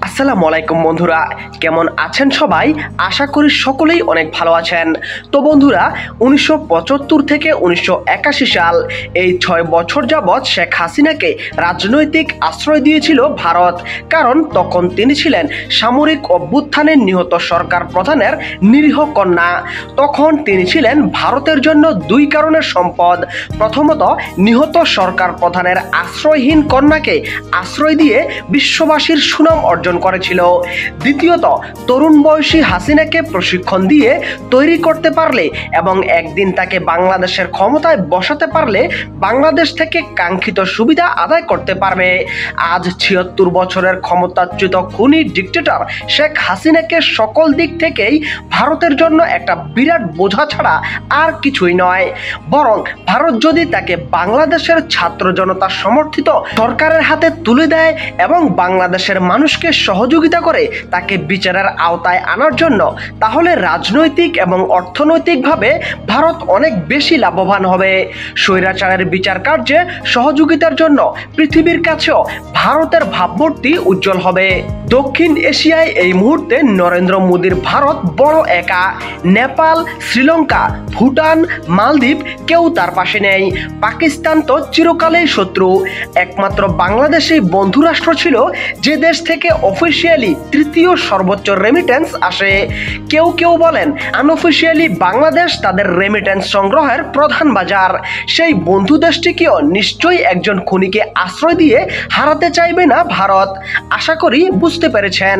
আসসালামু আলাইকুম বন্ধুরা, কেমন আছেন সবাই? আশা করি সকলেই অনেক ভালো আছেন। তো বন্ধুরা, 1975 থেকে 1981 সাল এই 6 বছর যাবৎ শেখ হাসিনাকে রাজনৈতিক আশ্রয় দিয়েছিল ভারত, কারণ তখন তিনি ছিলেন সামরিক অভ্যুত্থানে নিহত সরকার প্রধানের নিরীহ কন্যা। তখন তিনি ছিলেন ভারতের জন্য দুই কারণের সম্পদ। প্রথমত, নিহত সরকার প্রধানের আশ্রয়হীন কন্যাকে আশ্রয় দিয়ে বিশ্ববাসীর সুনাম অর্জন করেছিল। দ্বিতীয়ত, তরুণ বয়সী হাসিনাকে প্রশিক্ষণ দিয়ে তৈরি করতে পারলে এবং একদিন তাকে বাংলাদেশের ক্ষমতায় বসাতে পারলে বাংলাদেশ থেকে কাঙ্ক্ষিত সুবিধা আদায় করতে পারবে। আজ ৭৬ বছরের ক্ষমতাচ্যুত খুনি ডিক্টেটর শেখ হাসিনাকে সকল দিক থেকেই ভারতের জন্য একটা বিরাট বোঝা ছাড়া আর কিছুই নয়। বরং ভারত যদি তাকে বাংলাদেশের ছাত্র জনতা সমর্থিত সরকারের হাতে তুলে দেয় এবং বাংলাদেশের মানুষকে সহযোগিতা করে তাকে বিচারের আওতায় আনার জন্য, তাহলে রাজনৈতিক এবং অর্থনৈতিকভাবে ভারত অনেক বেশি লাভবান হবে। স্বৈরাচারের বিচার কার্যে সহযোগিতার জন্য পৃথিবীর কাছেও ভারতের ভাবমূর্তি উজ্জ্বল হবে। দক্ষিণ এশিয়ায় এই মুহূর্তে নরেন্দ্র মোদীর ভারত বড় একা। নেপাল, শ্রীলঙ্কা, ভুটান, মালদ্বীপ কেউ তার পাশে নেই। পাকিস্তান তো চিরকালেই শত্রু। একমাত্র বাংলাদেশই বন্ধুরাষ্ট্র ছিল, যে দেশ থেকে অফিসিয়ালি তৃতীয় সর্বোচ্চ রেমিটেন্স আসে। কেউ কেউ বলেন আনঅফিসিয়ালি বাংলাদেশ তাদের রেমিটেন্স সংগ্রহের প্রধান বাজার। সেই বন্ধু দেশটিকেও নিশ্চয়ই একজন খুনিকে আশ্রয় দিয়ে হারাতে চাইবে না ভারত। আশা করি বুঝতে পেরেছেন।